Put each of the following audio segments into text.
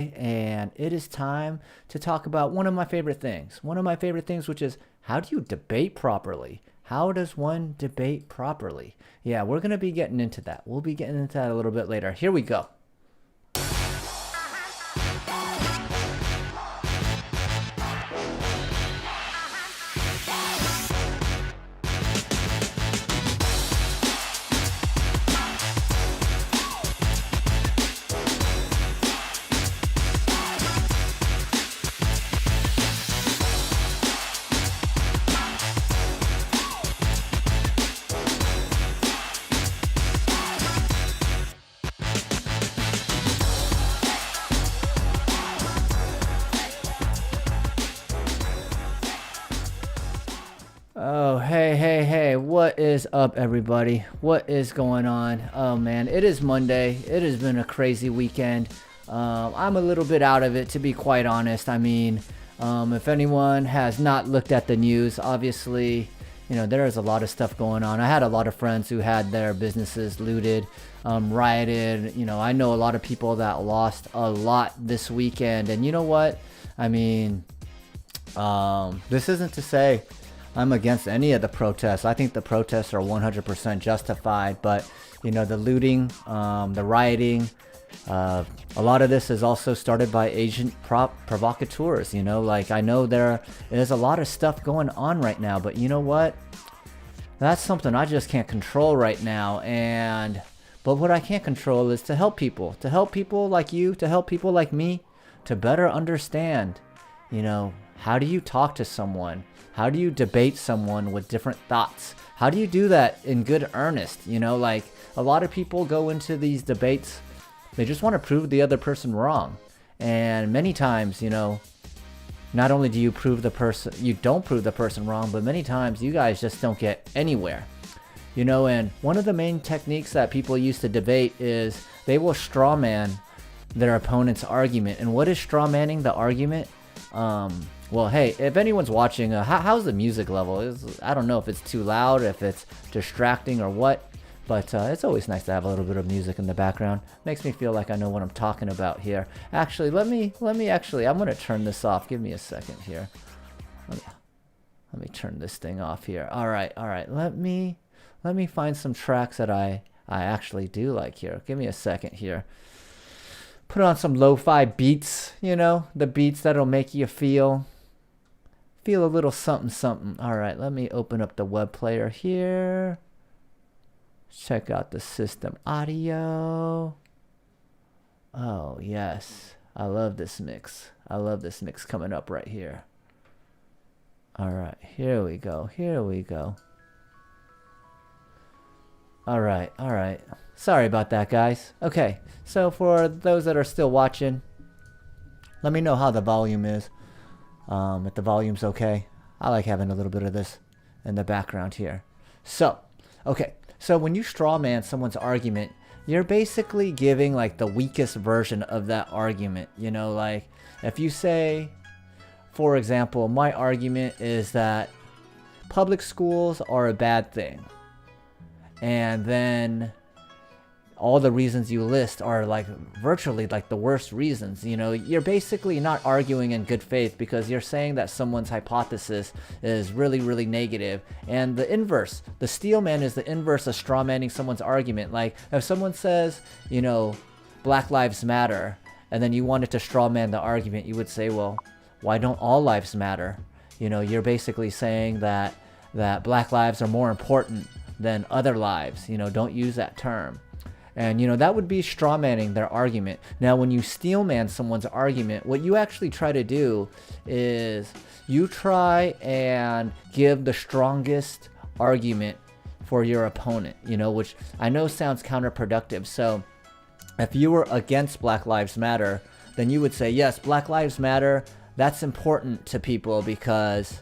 and it is time to talk about one of my favorite things. One of my favorite things, which is how do you debate properly? How does one debate properly? Yeah, we're going to be getting into that. We'll be getting into that a little bit later. Here we go. Oh, hey, what is up, everybody? What is going on? Oh, man, it is Monday. It has been a crazy weekend. I'm a little bit out of it, to be quite honest. I mean, if anyone has not looked at the news, obviously, there is a lot of stuff going on. I had a lot of friends who had their businesses looted, rioted. I know a lot of people that lost a lot this weekend. And you know what? I mean, this isn't to say I'm against any of the protests. I think the protests are 100% justified, but the looting, the rioting, a lot of this is also started by agent provocateurs. I know there is a lot of stuff going on right now, but you know what? That's something I just can't control right now. But what I can't control is to help people like you, to help people like me, to better understand, how do you talk to someone? How do you debate someone with different thoughts? How do you do that in good earnest? A lot of people go into these debates, they just want to prove the other person wrong. And many times, not only do you don't prove the person wrong, but many times you guys just don't get anywhere. And one of the main techniques that people use to debate is they will straw man their opponent's argument. And what is straw manning the argument? Well, hey, if anyone's watching, how's the music level? I don't know if it's too loud, if it's distracting or what, but it's always nice to have a little bit of music in the background. Makes me feel like I know what I'm talking about here. Actually, let me I'm going to turn this off. Give me a second here. Let me turn this thing off here. All right. Let me find some tracks that I actually do like here. Give me a second here. Put on some lo-fi beats, the beats that'll make you feel a little something. All right, let me open up the web player here. Check out the system audio. Oh, yes. I love this mix. Coming up right here. All right, here we go. All right. Sorry about that, guys. Okay, so for those that are still watching, let me know how the volume is. If the volume's okay. I like having a little bit of this in the background here. So when you straw man someone's argument, you're basically giving like the weakest version of that argument. If you say, for example, my argument is that public schools are a bad thing, and then all the reasons you list are like virtually like the worst reasons. You're basically not arguing in good faith because you're saying that someone's hypothesis is really, really negative. And the inverse, the Steelman is the inverse of straw manning someone's argument. Like if someone says, Black Lives Matter, and then you wanted to straw man the argument, you would say, well, why don't all lives matter? You're basically saying that Black lives are more important than other lives. Don't use that term. And, that would be straw manning their argument. Now, when you steel man someone's argument, what you actually try to do is you try and give the strongest argument for your opponent, which I know sounds counterproductive. So if you were against Black Lives Matter, then you would say, yes, Black Lives Matter, that's important to people because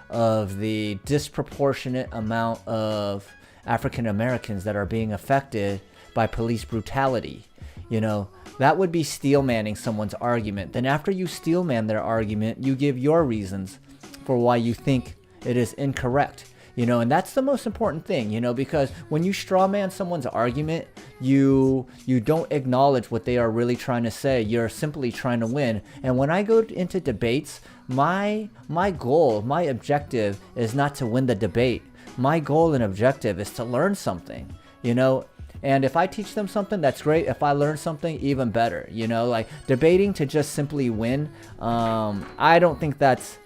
of the disproportionate amount of African Americans that are being affected by police brutality. That would be steel manning someone's argument. Then after you steel man their argument, you give your reasons for why you think it is incorrect. And that's the most important thing, because when you straw man someone's argument, you don't acknowledge what they are really trying to say. You're simply trying to win. And when I go into debates, my goal, my objective is not to win the debate. My goal and objective is to learn something, and if I teach them something, that's great. If I learn something, even better. Like debating to just simply win, I don't think that's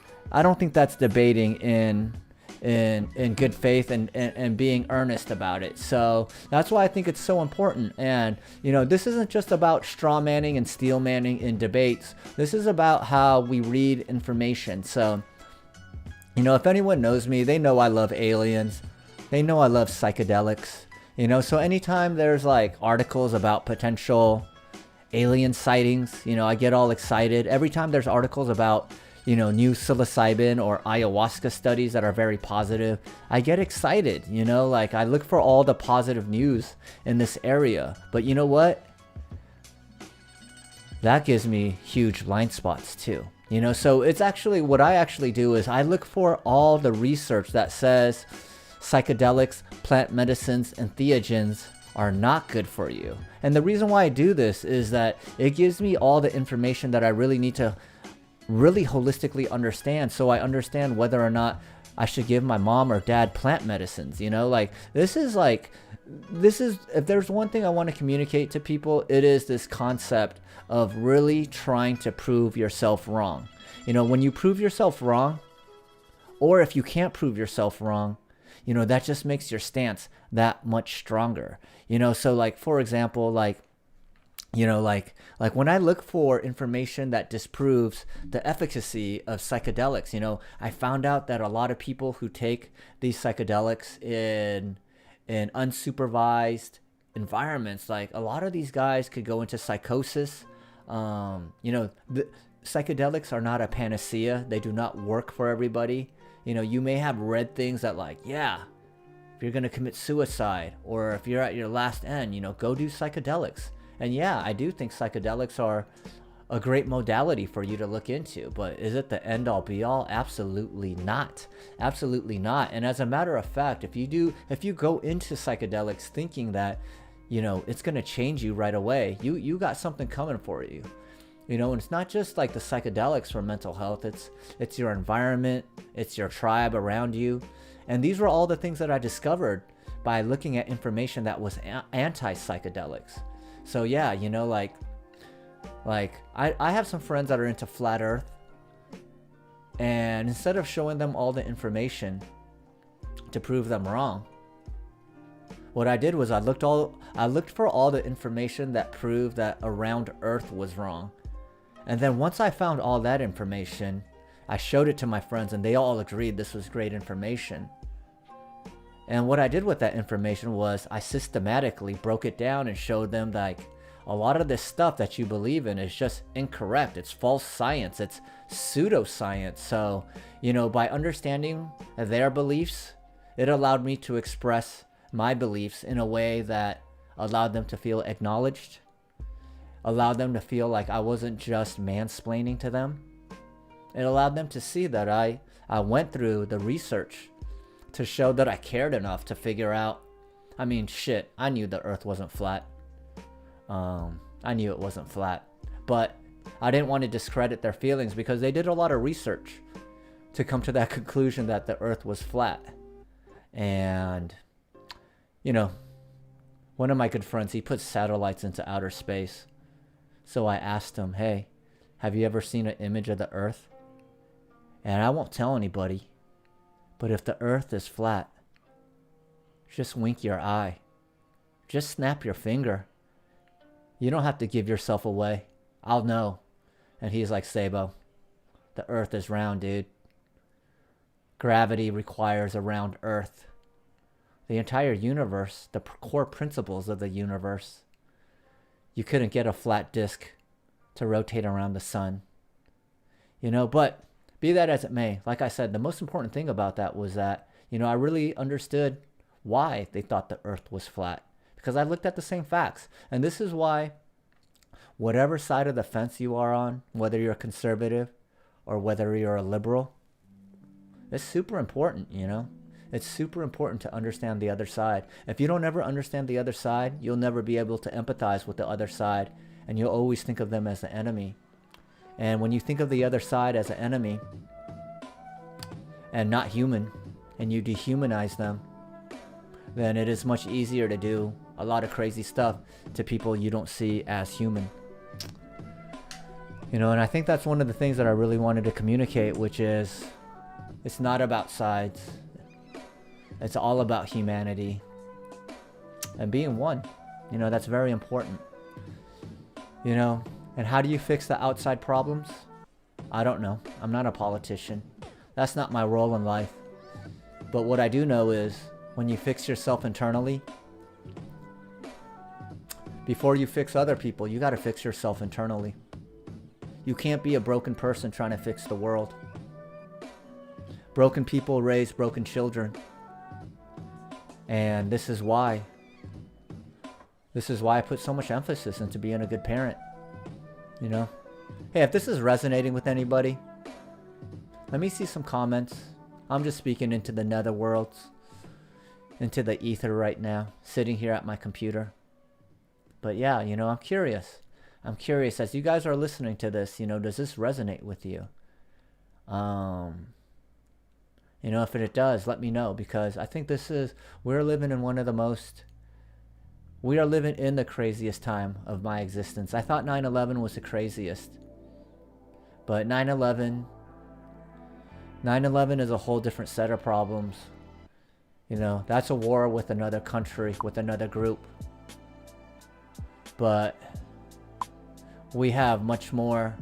debating in good faith and being earnest about it. So that's why I think it's so important. And this isn't just about straw manning and steel manning in debates. This is about how we read information. So if anyone knows me, they know I love aliens. They know I love psychedelics. So anytime there's like articles about potential alien sightings, I get all excited. Every time there's articles about new psilocybin or ayahuasca studies that are very positive, I get excited. Like I look for all the positive news in this area. But you know what? That gives me huge blind spots too. So it's actually what I actually do is I look for all the research that says psychedelics, plant medicines, and theogens are not good for you. And the reason why I do this is that it gives me all the information that I really need to really holistically understand, so I understand whether or not I should give my mom or dad plant medicines. Like this is if there's one thing I want to communicate to people, it is this concept of really trying to prove yourself wrong. When you prove yourself wrong, or if you can't prove yourself wrong, that just makes your stance that much stronger. So like, for example, like when I look for information that disproves the efficacy of psychedelics, I found out that a lot of people who take these psychedelics in unsupervised environments, like a lot of these guys could go into psychosis. The psychedelics are not a panacea. They do not work for everybody. You may have read things that like, yeah, if you're going to commit suicide or if you're at your last end, go do psychedelics. And yeah, I do think psychedelics are a great modality for you to look into, but is it the end all be all? Absolutely not. Absolutely not. And as a matter of fact, if you go into psychedelics thinking that, it's going to change you right away, you got something coming for you. And it's not just like the psychedelics for mental health. It's your environment. It's your tribe around you. And these were all the things that I discovered by looking at information that was anti-psychedelics. So yeah, like I have some friends that are into flat earth. And instead of showing them all the information to prove them wrong, what I did was I looked for all the information that proved that around earth was wrong. And then once I found all that information, I showed it to my friends and they all agreed this was great information. And what I did with that information was I systematically broke it down and showed them like a lot of this stuff that you believe in is just incorrect. It's false science. It's pseudoscience. So, by understanding their beliefs, it allowed me to express my beliefs in a way that allowed them to feel acknowledged, allowed them to feel like I wasn't just mansplaining to them. It allowed them to see that I went through the research to show that I cared enough to figure out, I knew the earth wasn't flat. I knew it wasn't flat, but I didn't want to discredit their feelings because they did a lot of research to come to that conclusion that the earth was flat. And, one of my good friends, he puts satellites into outer space. So I asked him, hey, have you ever seen an image of the earth? And I won't tell anybody, but if the earth is flat, just wink your eye. Just snap your finger. You don't have to give yourself away. I'll know. And he's like, Sabo, the earth is round, dude. Gravity requires a round earth. The entire universe, the core principles of the universe, you couldn't get a flat disk to rotate around the sun. But be that as it may, like I said, the most important thing about that was that, I really understood why they thought the earth was flat. Because I looked at the same facts. And this is why whatever side of the fence you are on, whether you're a conservative or whether you're a liberal, it's super important, It's super important to understand the other side. If you don't ever understand the other side, you'll never be able to empathize with the other side, and you'll always think of them as the enemy. And when you think of the other side as an enemy and not human, and you dehumanize them, then it is much easier to do a lot of crazy stuff to people you don't see as human. You know, and I think that's one of the things that I really wanted to communicate, which is it's not about sides. It's all about humanity and being one. You know, that's very important. You know, and how do you fix the outside problems? I don't know. I'm not a politician. That's not my role in life. But what I do know is when you fix yourself internally, before you fix other people, you got to fix yourself internally. You can't be a broken person trying to fix the world. Broken people raise broken children. And this is why I put so much emphasis into being a good parent. You know? Hey, if this is resonating with anybody, let me see some comments. I'm just speaking into the netherworlds, into the ether right now, sitting here at my computer. But yeah, you know, I'm curious. I'm curious, as you guys are listening to this, you know, does this resonate with you? You know, if it does, let me know, because I think we're living in we are living in the craziest time of my existence. I thought 9/11 was the craziest. But 9/11 is a whole different set of problems. You know, that's a war with another country, with another group. But we have much more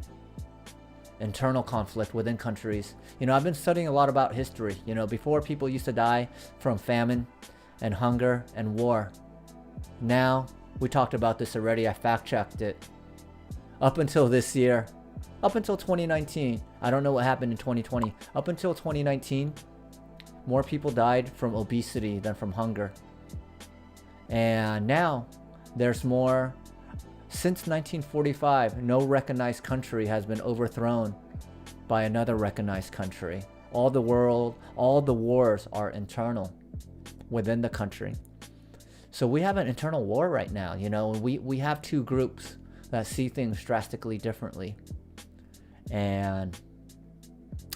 internal conflict within countries. You know, I've been studying a lot about history. You know, before people used to die from famine and hunger and war. Now, we talked about this already. I fact-checked it. Up until this year, up until 2019, I don't know what happened in 2020. Up until 2019, more people died from obesity than from hunger. And now, there's more. Since 1945, no recognized country has been overthrown by another recognized country. All the wars are internal within the country. So we have an internal war right now, you know, and we have two groups that see things drastically differently. And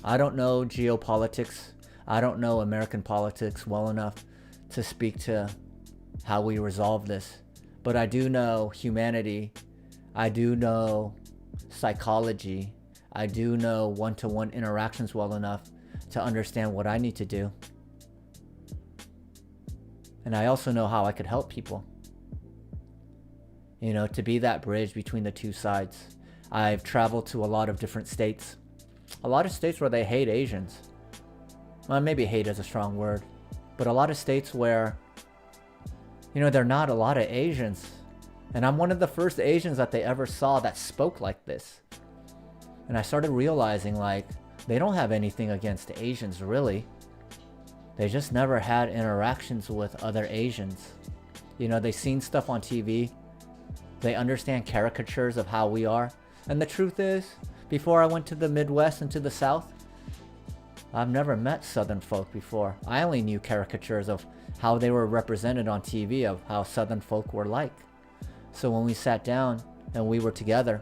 I don't know geopolitics. I don't know American politics well enough to speak to how we resolve this. But I do know humanity. I do know psychology. I do know one-to-one interactions well enough to understand what I need to do. And I also know how I could help people. You know, to be that bridge between the two sides. I've traveled to a lot of different states. A lot of states where they hate Asians. Well, maybe hate is a strong word. But a lot of states where, you know, there are not a lot of Asians. And I'm one of the first Asians that they ever saw that spoke like this. And I started realizing, like, they don't have anything against Asians, really. They just never had interactions with other Asians. You know, they've seen stuff on TV. They understand caricatures of how we are. And the truth is, before I went to the Midwest and to the South, I've never met Southern folk before. I only knew caricatures of how they were represented on TV, of how Southern folk were like. So when we sat down and we were together,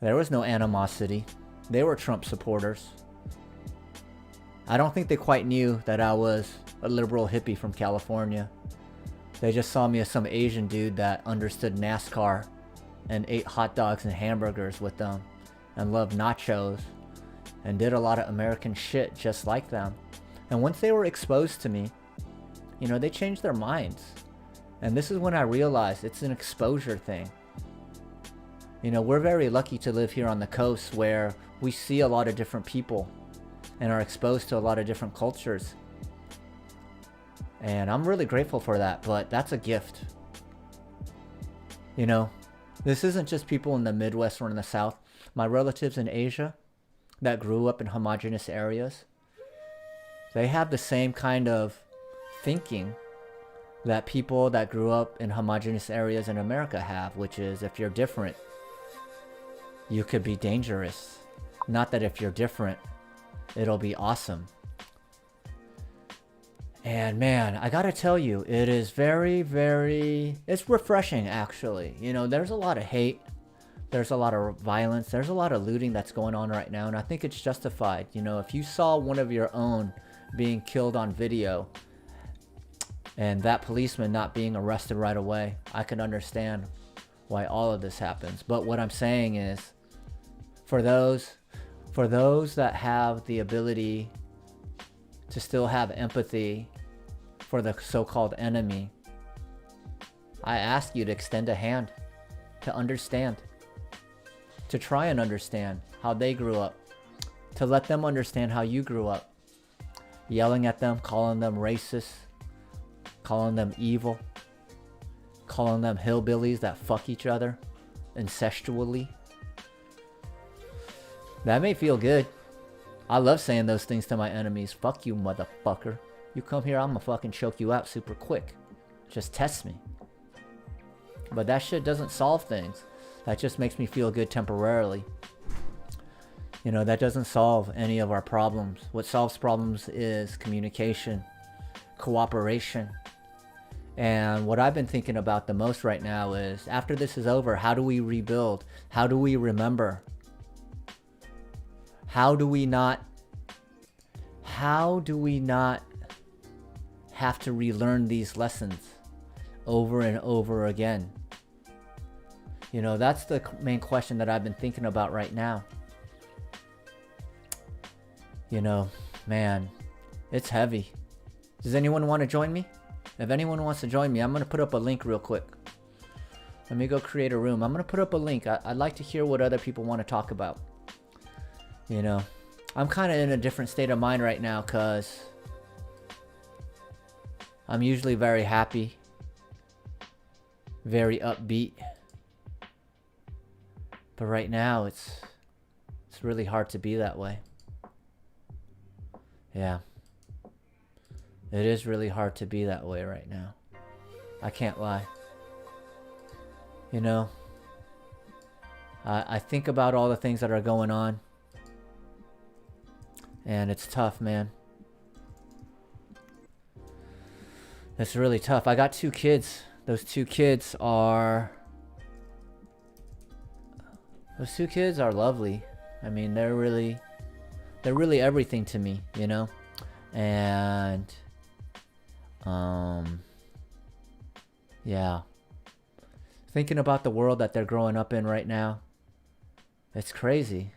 there was no animosity. They were Trump supporters. I don't think they quite knew that I was a liberal hippie from California. They just saw me as some Asian dude that understood NASCAR and ate hot dogs and hamburgers with them and loved nachos and did a lot of American shit just like them. And once they were exposed to me, you know, they changed their minds. And this is when I realized it's an exposure thing. You know, we're very lucky to live here on the coast where we see a lot of different people and are exposed to a lot of different cultures. And I'm really grateful for that, but that's a gift. You know, this isn't just people in the Midwest or in the South. My relatives in Asia that grew up in homogenous areas, they have the same kind of thinking that people that grew up in homogenous areas in America have, which is if you're different, you could be dangerous. Not that if you're different, it'll be awesome. And man, I gotta tell you, it is very, very, it's refreshing actually. You know, there's a lot of hate, there's a lot of violence, there's a lot of looting that's going on right now, and I think it's justified. You know, if you saw one of your own being killed on video and that policeman not being arrested right away, I can understand why all of this happens. But what I'm saying is, for those that have the ability to still have empathy for the so-called enemy, I ask you to extend a hand, to understand, to try and understand how they grew up, to let them understand how you grew up. Yelling at them, calling them racist, calling them evil, calling them hillbillies that fuck each other incestually. That may feel good. I love saying those things to my enemies. Fuck you, motherfucker. You come here, I'm gonna fucking choke you out super quick. Just test me. But that shit doesn't solve things. That just makes me feel good temporarily. You know, that doesn't solve any of our problems. What solves problems is communication, cooperation. And what I've been thinking about the most right now is, after this is over, how do we rebuild? How do we remember? How do we not have to relearn these lessons over and over again? You know, that's the main question that I've been thinking about right now. You know, man, it's heavy. Does anyone want to join me? If anyone wants to join me, I'm going to put up a link real quick. Let me go create a room. I'm going to put up a link. I'd like to hear what other people want to talk about. You know, I'm kind of in a different state of mind right now because I'm usually very happy, very upbeat. But right now, it's really hard to be that way. Yeah. It is really hard to be that way right now. I can't lie. You know, I think about all the things that are going on. And it's tough, man. It's really tough. I got 2 kids. Those two kids are lovely. I mean, they're really everything to me, you know? And yeah. Thinking about the world that they're growing up in right now, it's crazy.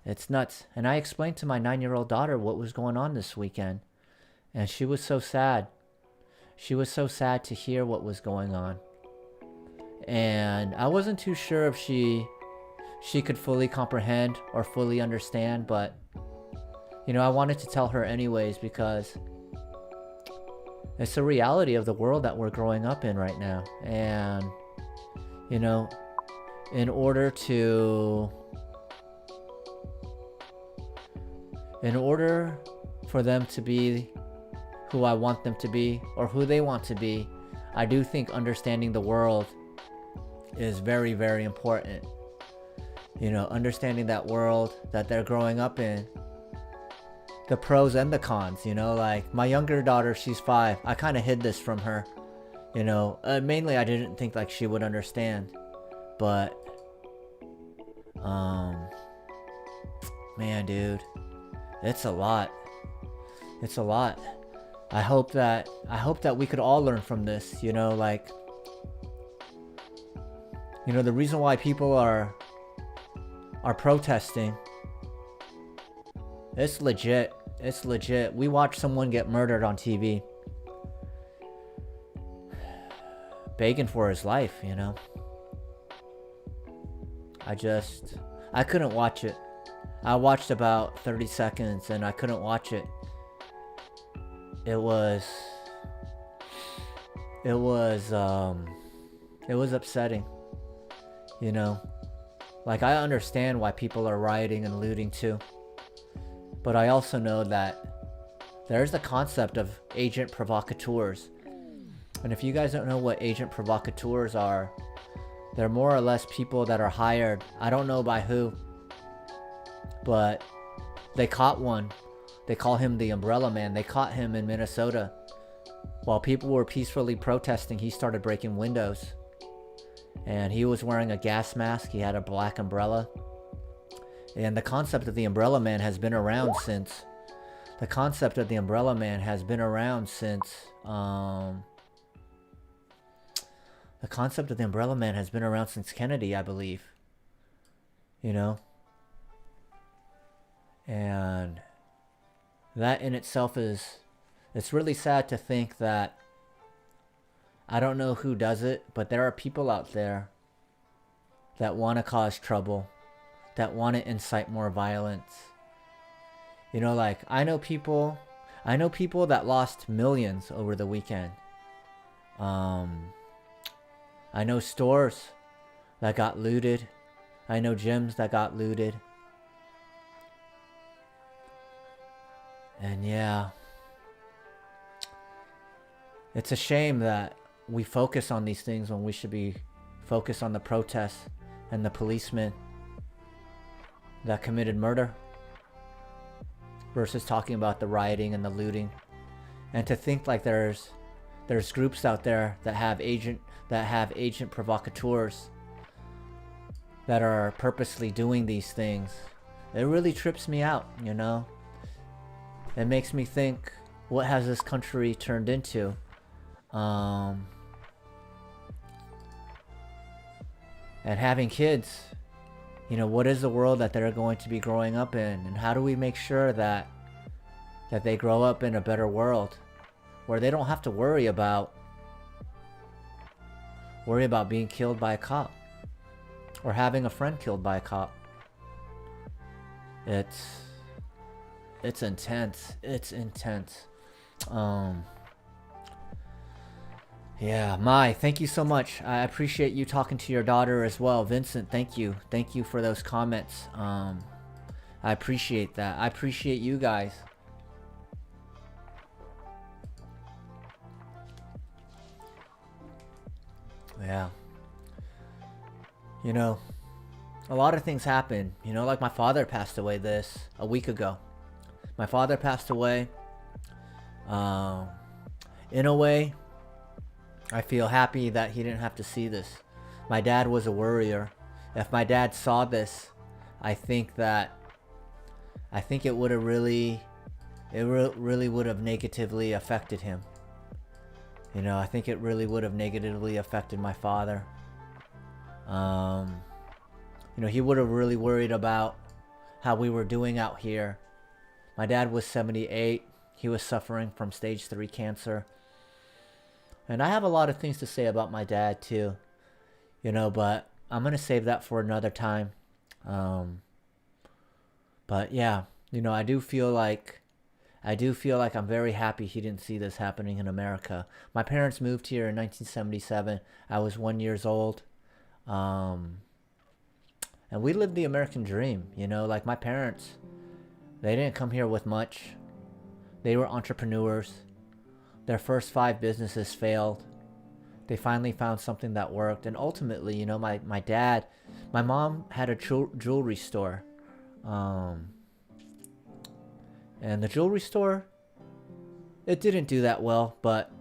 It's nuts. And I explained to my 9-year-old daughter what was going on this weekend. And she was so sad. She was so sad to hear what was going on. And I wasn't too sure if she could fully comprehend or fully understand, but you know, I wanted to tell her anyways because it's the reality of the world that we're growing up in right now. And you know, in order for them to be who I want them to be or who they want to be, I do think understanding the world is very, very important. You know, understanding that world that they're growing up in, the pros and the cons, you know, like my younger daughter, she's 5. I kind of hid this from her, you know, mainly I didn't think like she would understand, but, man, dude, it's a lot. It's a lot. I hope that we could all learn from this, you know, like, you know, the reason why people are protesting, it's legit. It's legit. We watch someone get murdered on TV, begging for his life, you know. I couldn't watch it. I watched about 30 seconds and I couldn't watch it. It was upsetting, you know. Like, I understand why people are rioting and looting too, but I also know that there's the concept of agent provocateurs. And if you guys don't know what agent provocateurs are, they're more or less people that are hired, I don't know by who, but they caught one They call him the Umbrella Man. They caught him in Minnesota. While people were peacefully protesting, he started breaking windows. And he was wearing a gas mask. He had a black umbrella. And the concept of the Umbrella Man has been around since... The concept of the Umbrella Man has been around since... The concept of the Umbrella Man has been around since Kennedy, I believe. You know? And that in itself is... It's really sad to think that... I don't know who does it, but there are people out there that want to cause trouble, that want to incite more violence. You know, like, I know people that lost millions over the weekend. I know stores that got looted. I know gyms that got looted. And yeah, it's a shame that we focus on these things when we should be focused on the protests and the policemen that committed murder versus talking about the rioting and the looting. And to think like there's groups out there that have agent provocateurs that are purposely doing these things. It really trips me out, you know? It makes me think, what has this country turned into? And having kids, you know, what is the world that they're going to be growing up in? And how do we make sure that they grow up in a better world where they don't have to worry about being killed by a cop or having a friend killed by a cop? It's intense. It's intense. Yeah, Mai, thank you so much. I appreciate you talking to your daughter as well. Vincent, thank you. Thank you for those comments. I appreciate that. I appreciate you guys. Yeah. You know, a lot of things happen. You know, like my father passed away a week ago. My father passed away. In a way, I feel happy that he didn't have to see this. My dad was a worrier. If my dad saw this, I think it would have really would have negatively affected him. You know, I think it really would have negatively affected my father. You know, he would have really worried about how we were doing out here. My dad was 78. He was suffering from stage 3 cancer. And I have a lot of things to say about my dad too, you know, but I'm going to save that for another time. But yeah, you know, I do feel like I'm very happy he didn't see this happening in America. My parents moved here in 1977. I was 1 year old. And we lived the American dream, you know, like my parents, they didn't come here with much. They were entrepreneurs. Their first 5 businesses failed. They finally found something that worked. And ultimately, you know, my mom had a jewelry store. And the jewelry store, it didn't do that well, but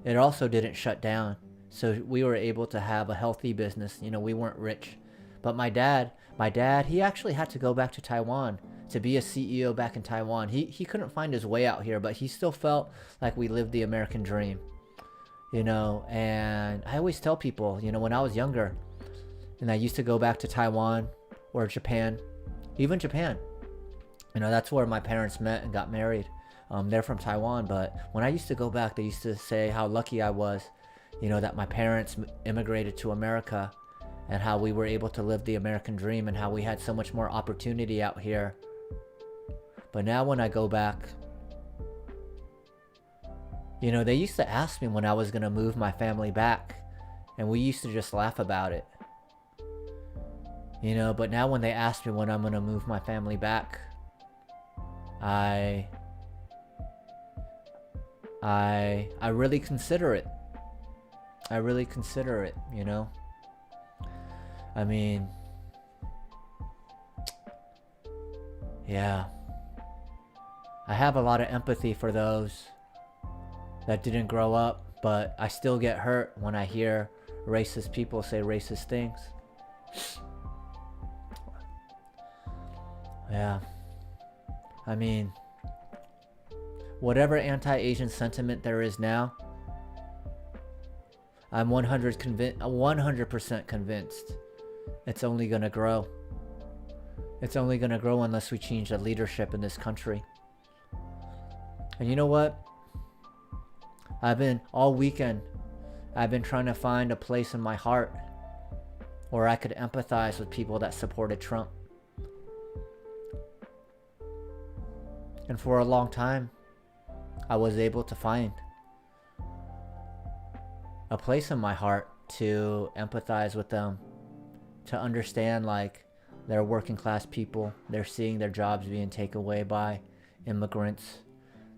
it also didn't shut down. So we were able to have a healthy business. You know, we weren't rich. But my dad, he actually had to go back to Taiwan to be a CEO back in Taiwan. He couldn't find his way out here, but he still felt like we lived the American dream, you know. And I always tell people, you know, when I was younger and I used to go back to Taiwan or Japan, even Japan, you know, that's where my parents met and got married. They're from Taiwan, but when I used to go back, they used to say how lucky I was, you know, that my parents immigrated to America and how we were able to live the American dream and how we had so much more opportunity out here. But now when I go back, you know, they used to ask me when I was going to move my family back, and we used to just laugh about it. You know, but now when they ask me when I'm going to move my family back, I really consider it. I really consider it, you know. I mean, yeah. I have a lot of empathy for those that didn't grow up, but I still get hurt when I hear racist people say racist things. Yeah. I mean, whatever anti-Asian sentiment there is now, I'm 100% convinced it's only going to grow. It's only going to grow unless we change the leadership in this country. And you know what? All weekend, I've been trying to find a place in my heart where I could empathize with people that supported Trump. And for a long time, I was able to find a place in my heart to empathize with them, to understand like they're working class people. They're seeing their jobs being taken away by immigrants.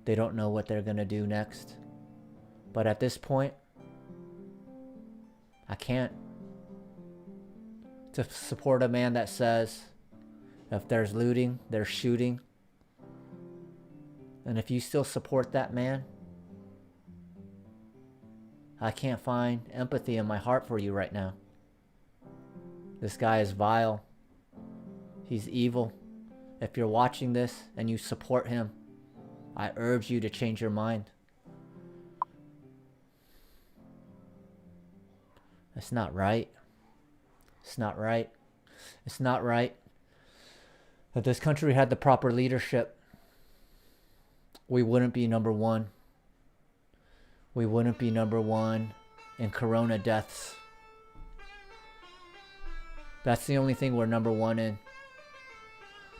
They don't know what they're going to do next. But at this point, I can't. To support a man that says, if there's looting, there's shooting. And if you still support that man, I can't find empathy in my heart for you right now. This guy is vile. He's evil. If you're watching this and you support him, I urge you to change your mind. It's not right. It's not right. It's not right. If this country had the proper leadership, we wouldn't be number one. We wouldn't be number one in corona deaths. That's the only thing we're number one in.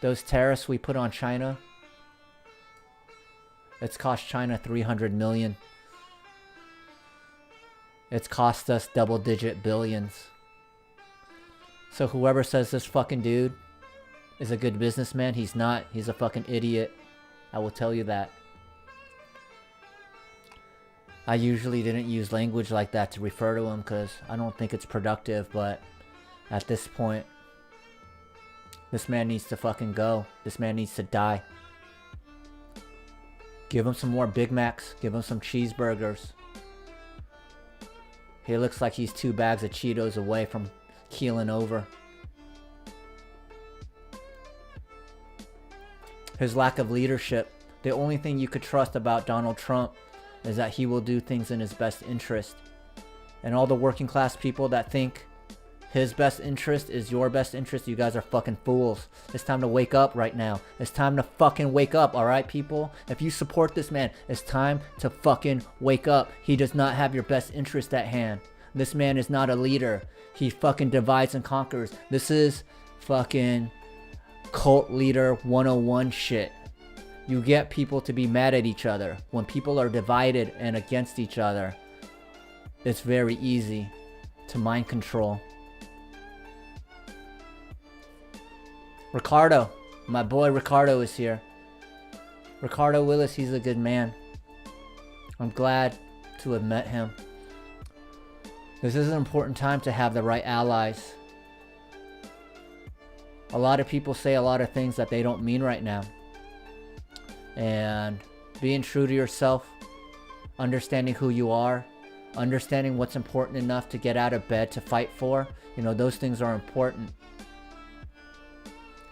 Those tariffs we put on China, it's cost China $300 million. It's cost us double-digit billions. So whoever says this fucking dude is a good businessman, he's not. He's a fucking idiot. I will tell you that. I usually didn't use language like that to refer to him because I don't think it's productive, but at this point, this man needs to fucking go. This man needs to die. Give him some more Big Macs. Give him some cheeseburgers. He looks like he's 2 bags of Cheetos away from keeling over. His lack of leadership. The only thing you could trust about Donald Trump is that he will do things in his best interest. And all the working class people that think his best interest is your best interest, you guys are fucking fools. It's time to wake up right now. It's time to fucking wake up, alright people? If you support this man, it's time to fucking wake up. He does not have your best interest at hand. This man is not a leader. He fucking divides and conquers. This is fucking cult leader 101 shit. You get people to be mad at each other. When people are divided and against each other, it's very easy to mind control. Ricardo, my boy Ricardo is here. Ricardo Willis, he's a good man. I'm glad to have met him. This is an important time to have the right allies. A lot of people say a lot of things that they don't mean right now. And being true to yourself, understanding who you are, understanding what's important enough to get out of bed to fight for, those things are important.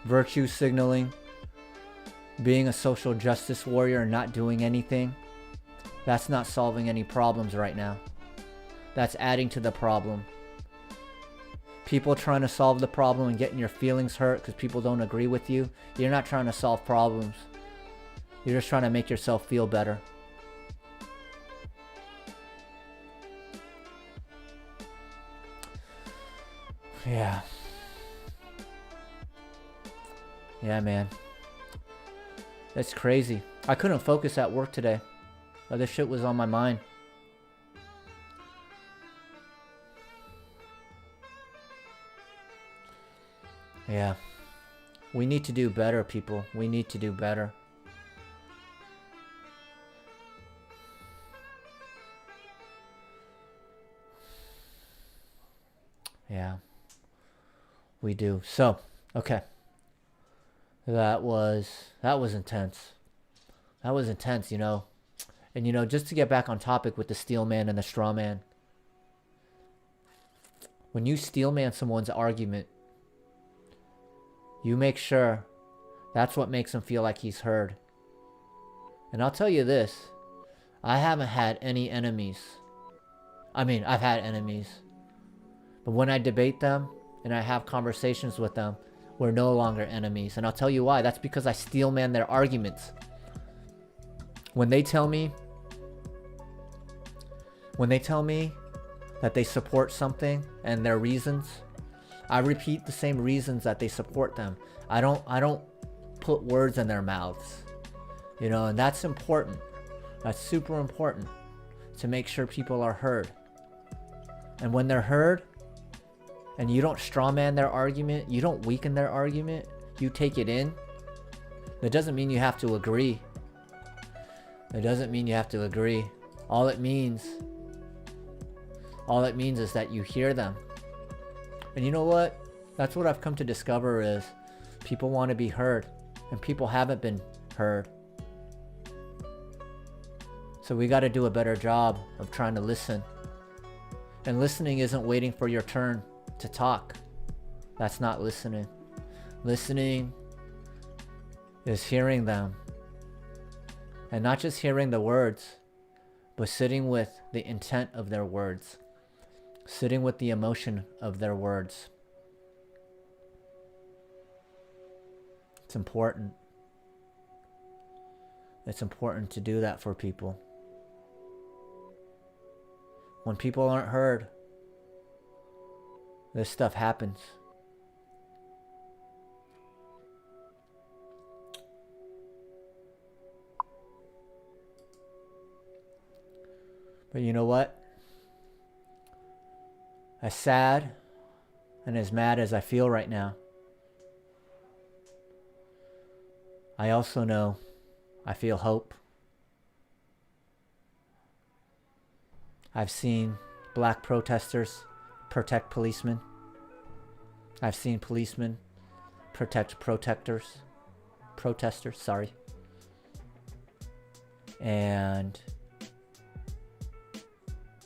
Virtue signaling, being a social justice warrior and not doing anything, that's not solving any problems right now. That's adding to the problem. People trying to solve the problem and getting your feelings hurt because people don't agree with you, you're not trying to solve problems. You're just trying to make yourself feel better. Yeah. Yeah, man. It's crazy. I couldn't focus at work today. Other shit was on my mind. Yeah. We need to do better, people. We need to do better. Yeah. We do. So, okay. That was intense. That was intense, you know. And, you know, just to get back on topic with the Steelman and the Strawman. When you Steelman someone's argument, you make sure that's what makes him feel like he's heard. And I'll tell you this. I haven't had any enemies. I mean, I've had enemies. But when I debate them and I have conversations with them, we're no longer enemies. And I'll tell you why. That's because I Steelman their arguments. When they tell me that they support something and their reasons, I repeat the same reasons that they support them. I don't put words in their mouths. You know, and that's important. That's super important to make sure people are heard. And when they're heard, and you don't strawman their argument, you don't weaken their argument, you take it in. That doesn't mean you have to agree. It doesn't mean you have to agree. All it means is that you hear them. And you know what? That's what I've come to discover is people want to be heard, and people haven't been heard. So we got to do a better job of trying to listen. And listening isn't waiting for your turn to talk. That's not listening. Listening is hearing them. And not just hearing the words, but sitting with the intent of their words. Sitting with the emotion of their words. It's important. It's important to do that for people. When people aren't heard, this stuff happens. But you know what? As sad and as mad as I feel right now, I also know I feel hope. I've seen black protesters protect policemen. I've seen policemen protect protesters, sorry. And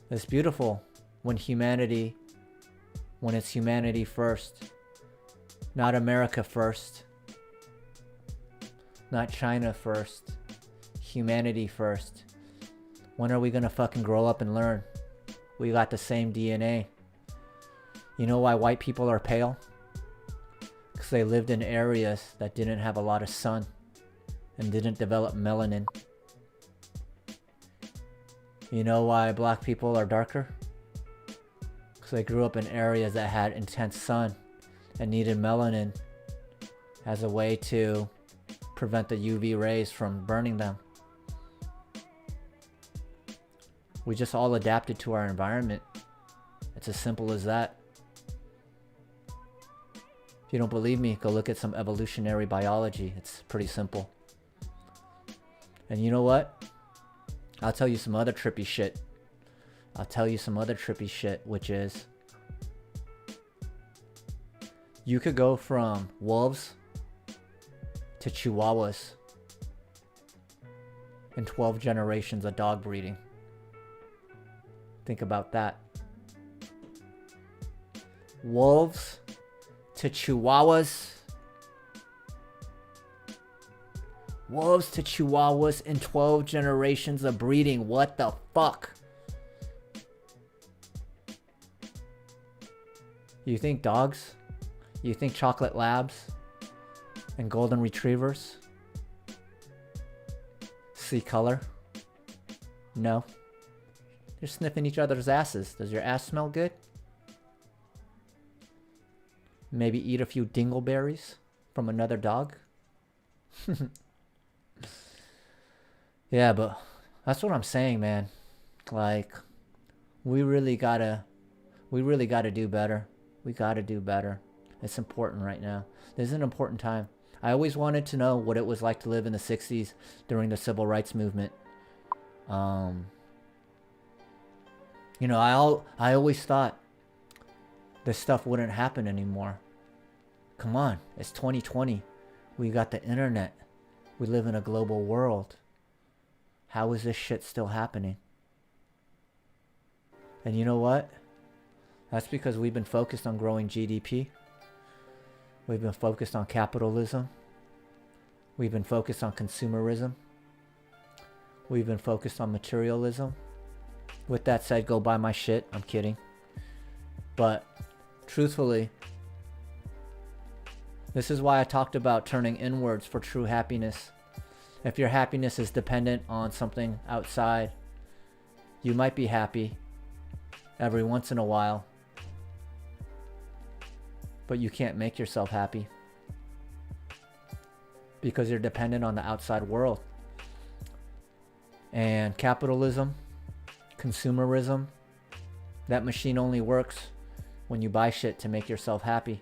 it's beautiful when it's humanity first, not America first, not China first, humanity first. When are we gonna fucking grow up and learn? We got the same DNA. You know why white people are pale? Because they lived in areas that didn't have a lot of sun and didn't develop melanin. You know why black people are darker? Because they grew up in areas that had intense sun and needed melanin as a way to prevent the UV rays from burning them. We just all adapted to our environment. It's as simple as that. If you don't believe me, go look at some evolutionary biology. It's pretty simple. And you know what? I'll tell you some other trippy shit. Which is you could go from wolves to chihuahuas in 12 generations of dog breeding. Think about that. Wolves to chihuahuas. Wolves to chihuahuas in 12 generations of breeding. What the fuck? You think dogs? You think chocolate labs and golden retrievers see color? No. They're sniffing each other's asses. Does your ass smell good? Maybe eat a few dingleberries from another dog? Yeah, but that's what I'm saying, man. Like, we really gotta do better. We gotta do better. It's important right now. This is an important time. I always wanted to know what it was like to live in the 60s during the civil rights movement. You know, I always thought this stuff wouldn't happen anymore. Come on, it's 2020. We got the internet. We live in a global world. How is this shit still happening? And you know what? That's because we've been focused on growing GDP. We've been focused on capitalism. We've been focused on consumerism. We've been focused on materialism. With that said, go buy my shit. I'm kidding. But truthfully, this is why I talked about turning inwards for true happiness. If your happiness is dependent on something outside, you might be happy every once in a while, but you can't make yourself happy because you're dependent on the outside world. And capitalism, consumerism, that machine only works when you buy shit to make yourself happy.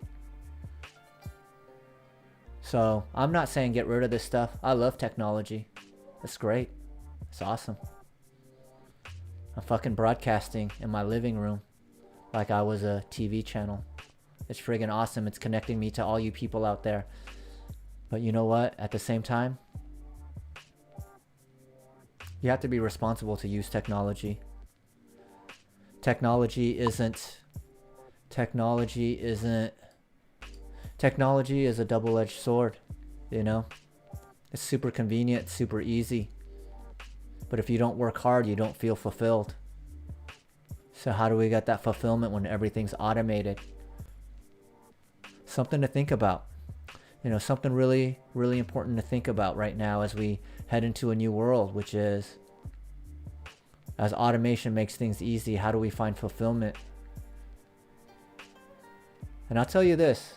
So I'm not saying get rid of this stuff. I love technology. It's great. It's awesome. I'm fucking broadcasting in my living room like I was a TV channel. It's friggin' awesome. It's connecting me to all you people out there. But you know what? At the same time, you have to be responsible to use technology. Technology is a double-edged sword, you know? It's super convenient, super easy. But if you don't work hard, you don't feel fulfilled. So how do we get that fulfillment when everything's automated? Something to think about. You know, something really, really important to think about right now as we head into a new world, which is, as automation makes things easy, how do we find fulfillment? And I'll tell you this.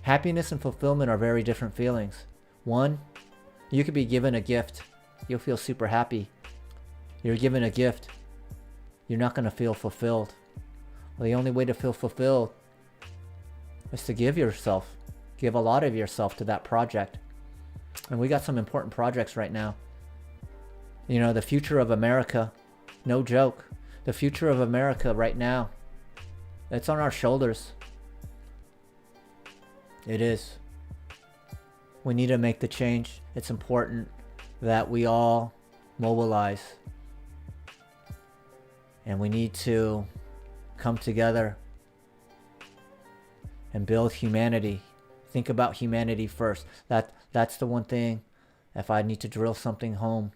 Happiness and fulfillment are very different feelings. One, you could be given a gift. You'll feel super happy. You're given a gift. You're not going to feel fulfilled. Well, the only way to feel fulfilled is to give yourself. Give a lot of yourself to that project. And we got some important projects right now. You know, the future of America, no joke. The future of America right now, it's on our shoulders. It is. We need to make the change. It's important that we all mobilize. And we need to come together and build humanity. Think about humanity first. That's the one thing. If I need to drill something home,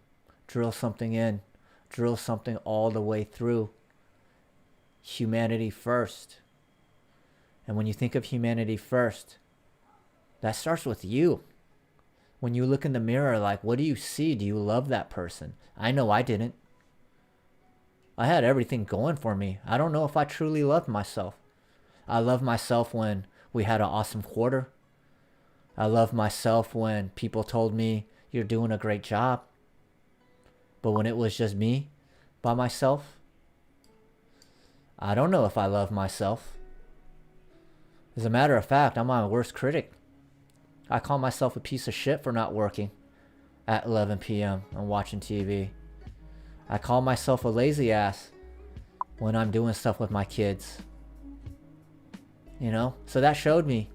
drill something in, drill something all the way through. Humanity first. And when you think of humanity first, that starts with you. When you look in the mirror, like, what do you see? Do you love that person? I know I didn't. I had everything going for me. I don't know if I truly loved myself. I loved myself when we had an awesome quarter. I loved myself when people told me, you're doing a great job. But when it was just me, by myself, I don't know if I love myself. As a matter of fact, I'm my worst critic. I call myself a piece of shit for not working at 11 p.m. and watching TV. I call myself a lazy ass when I'm doing stuff with my kids. You know? So that showed me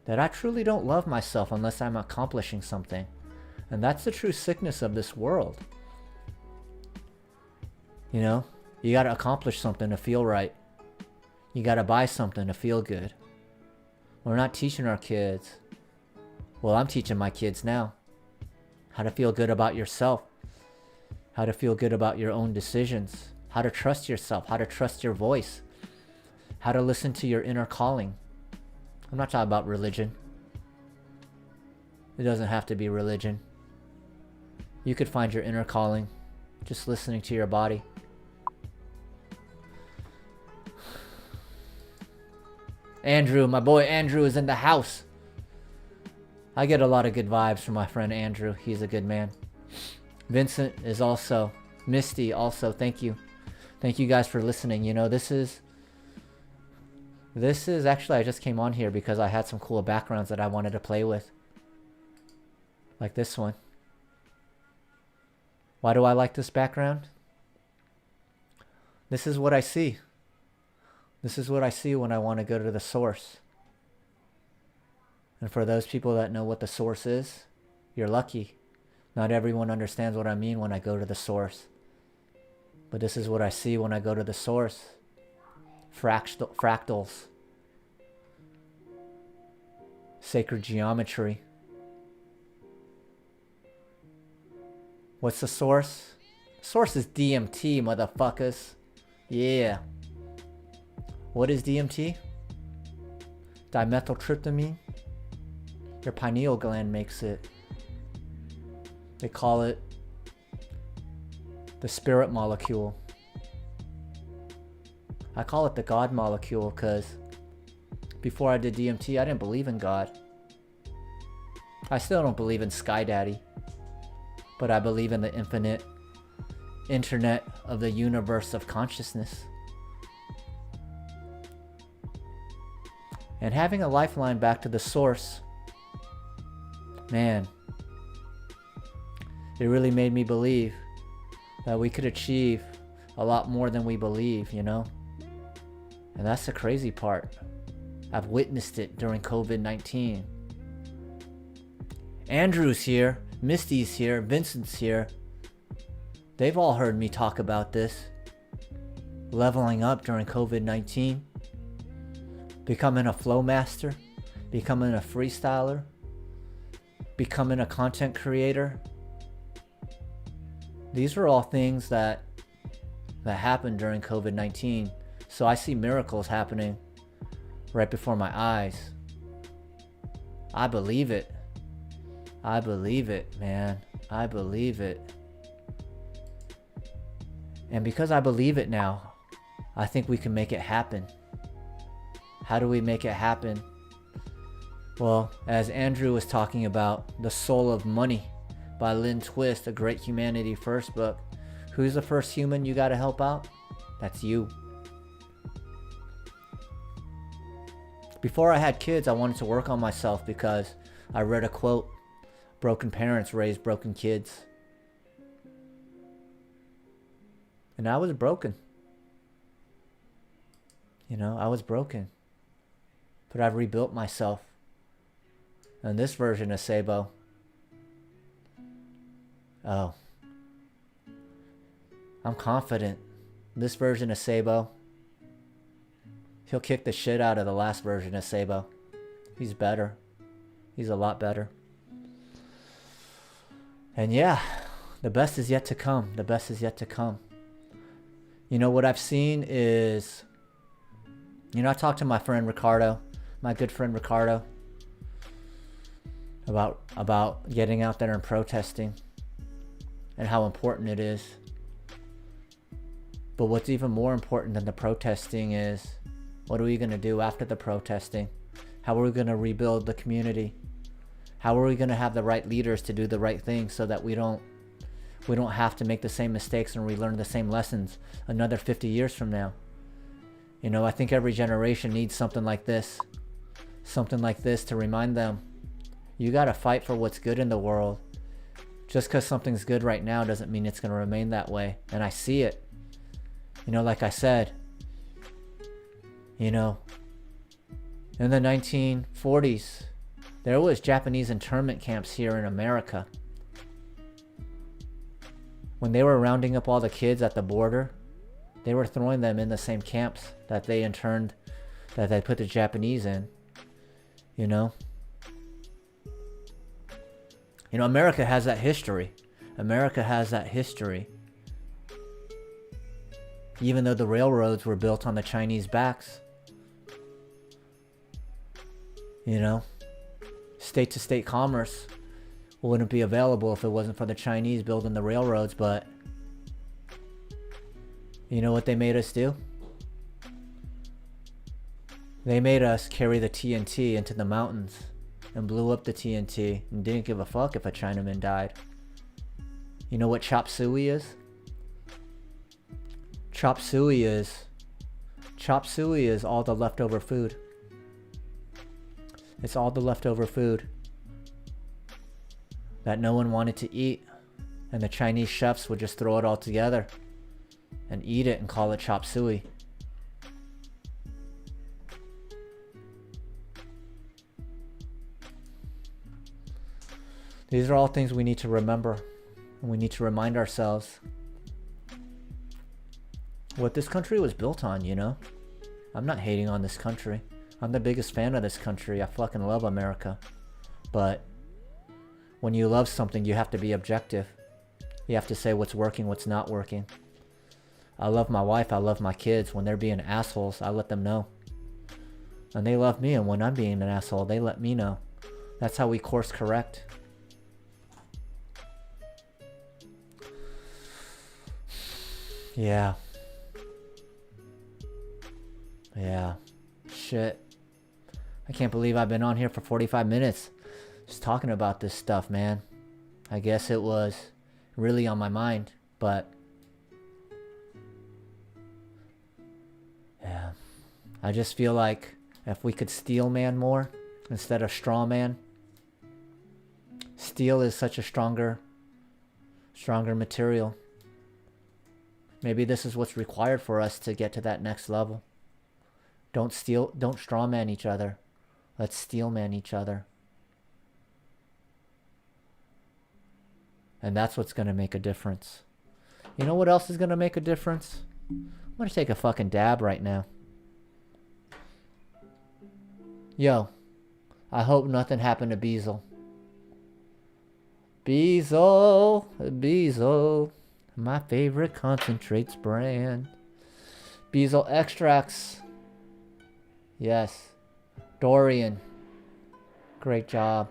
that I truly don't love myself unless I'm accomplishing something. And that's the true sickness of this world. You know? You gotta accomplish something to feel right. You gotta buy something to feel good. We're not teaching our kids. Well, I'm teaching my kids now how to feel good about yourself, how to feel good about your own decisions, how to trust yourself, how to trust your voice, how to listen to your inner calling. I'm not talking about religion. It doesn't have to be religion. You could find your inner calling just listening to your body. Andrew, my boy Andrew is in the house. I get a lot of good vibes from my friend Andrew. He's a good man. Vincent is also. Misty also. Thank you. Thank you guys for listening. You know, this is actually, I just came on here because I had some cool backgrounds that I wanted to play with. Like this one. Why do I like this background? This is what I see. This is what I see when I want to go to the source. And for those people that know what the source is, you're lucky. Not everyone understands what I mean when I go to the source. But this is what I see when I go to the source. Fractals. Sacred geometry. What's the source? Source is DMT, motherfuckers. Yeah. What is DMT? Dimethyltryptamine. Your pineal gland makes it. They call it the spirit molecule. I call it the God molecule because before I did DMT, I didn't believe in God. I still don't believe in Sky Daddy, but I believe in the infinite internet of the universe of consciousness. And having a lifeline back to the source, man, it really made me believe that we could achieve a lot more than we believe, you know? And that's the crazy part. I've witnessed it during COVID-19. Andrew's here, Misty's here, Vincent's here. They've all heard me talk about this. Leveling up during COVID-19. Becoming a flow master. Becoming a freestyler. Becoming a content creator. These are all things that happened during COVID-19. So I see miracles happening right before my eyes. I believe it. I believe it, man. I believe it. And because I believe it now, I think we can make it happen. How do we make it happen? Well, as Andrew was talking about, The Soul of Money by Lynn Twist, a great Humanity First book. Who's the first human you gotta help out? That's you. Before I had kids, I wanted to work on myself because I read a quote, broken parents raise broken kids. And I was broken. You know, I was broken. But I've rebuilt myself. And this version of Sabo, oh, I'm confident. This version of Sabo, he'll kick the shit out of the last version of Sabo. He's better. He's a lot better. And yeah, the best is yet to come. The best is yet to come. You know, what I've seen is, you know, I talked to my friend Ricardo, my good friend Ricardo, about getting out there and protesting and how important it is. But what's even more important than the protesting is, what are we going to do after the protesting? How are we going to rebuild the community? How are we going to have the right leaders to do the right thing so that we don't have to make the same mistakes and relearn the same lessons another 50 years from now? You know, I think every generation needs something like this. Something like this to remind them, you got to fight for what's good in the world. Just because something's good right now doesn't mean it's going to remain that way. And I see it. You know, like I said, you know, in the 1940s, there was Japanese internment camps here in America. When they were rounding up all the kids at the border, they were throwing them in the same camps that they interned, that they put the Japanese in. You know, America has that history. America has that history. Even though the railroads were built on the Chinese backs. You know, state-to-state commerce wouldn't be available if it wasn't for the Chinese building the railroads. But you know what they made us do? They made us carry the TNT into the mountains and blew up the TNT and didn't give a fuck if a Chinaman died. You know what chop suey is? Chop suey is all the leftover food. It's all the leftover food that no one wanted to eat, and the Chinese chefs would just throw it all together and eat it and call it chop suey. These are all things we need to remember. And we need to remind ourselves what this country was built on, you know? I'm not hating on this country. I'm the biggest fan of this country. I fucking love America. But when you love something, you have to be objective. You have to say what's working, what's not working. I love my wife. I love my kids. When they're being assholes, I let them know. And they love me. And when I'm being an asshole, they let me know. That's how we course correct. Yeah. Yeah. Shit. I can't believe I've been on here for 45 minutes just talking about this stuff, man. I guess it was really on my mind, but yeah. I just feel like if we could Steelman more instead of Strawman. Steel is such a stronger material. Maybe this is what's required for us to get to that next level. Don't strawman each other. Let's steelman each other. And that's what's going to make a difference. You know what else is going to make a difference? I'm going to take a fucking dab right now. Yo, I hope nothing happened to Beazle. Beazle, my favorite concentrates brand. Beazle extracts. Yes. Dorian. Great job.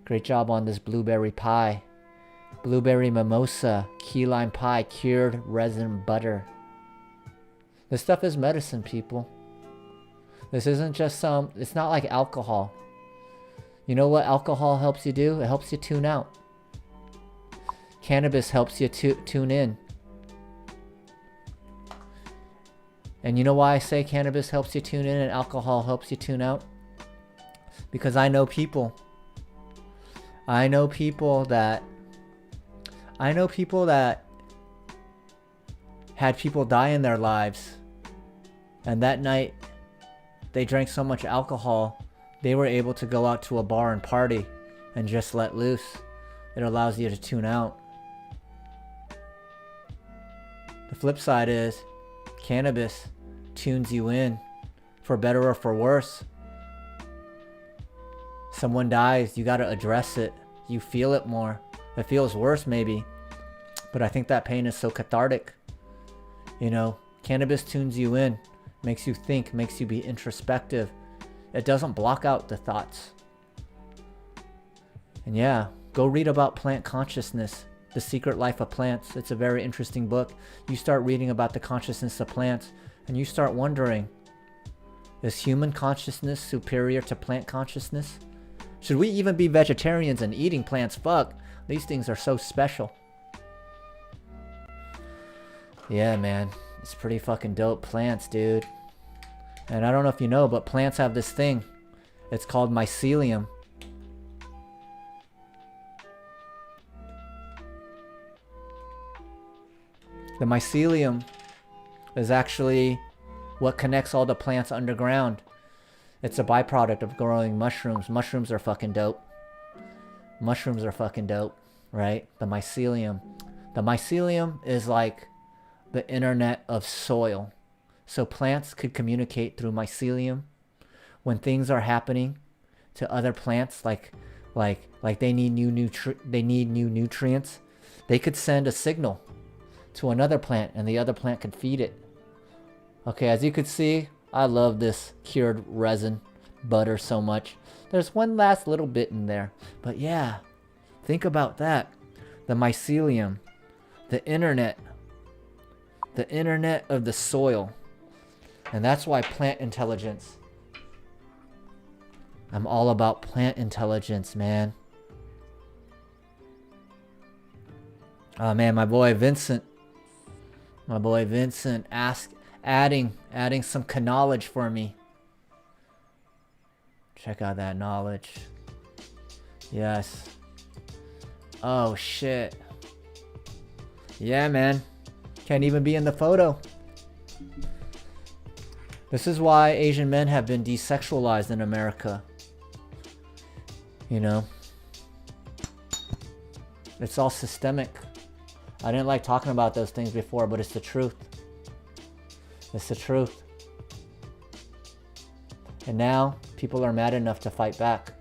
Great job on this blueberry pie. Blueberry mimosa, key lime pie, cured resin butter. This stuff is medicine, people. This isn't just it's not like alcohol. You know what alcohol helps you do? It helps you tune out. Cannabis helps you tune in. And you know why I say cannabis helps you tune in and alcohol helps you tune out? Because I know people that had people die in their lives, and that night they drank so much alcohol they were able to go out to a bar and party and just let loose. It allows you to tune out. The flip side is cannabis tunes you in, for better or for worse. Someone dies, you gotta address it. You feel it more. It feels worse maybe, but I think that pain is so cathartic. You know, cannabis tunes you in, makes you think, makes you be introspective. It doesn't block out the thoughts. And yeah, go read about plant consciousness, The Secret Life of Plants. It's a very interesting book. You start reading about the consciousness of plants, and you start wondering, is human consciousness superior to plant consciousness? Should we even be vegetarians and eating plants? Fuck, these things are so special. Yeah, man, it's pretty fucking dope. Plants, dude. And I don't know if you know, but plants have this thing. It's called mycelium. The mycelium is actually what connects all the plants underground. It's a byproduct of growing mushrooms. Mushrooms are fucking dope. Mushrooms are fucking dope, right? The mycelium. The mycelium is like the internet of soil. So plants could communicate through mycelium. When things are happening to other plants, like they need new nutrients, they could send a signal to another plant, and the other plant could feed it. Okay, as you could see, I love this cured resin butter so much. There's one last little bit in there, but yeah, think about that. The mycelium, the internet of the soil. And that's why plant intelligence. I'm all about plant intelligence, man. Oh man, my boy Vincent adding some knowledge for me. Check out that knowledge. Yes. Oh shit. Yeah, man. Can't even be in the photo. This is why Asian men have been desexualized in America. You know? It's all systemic. I didn't like talking about those things before, but it's the truth. It's the truth. And now people are mad enough to fight back.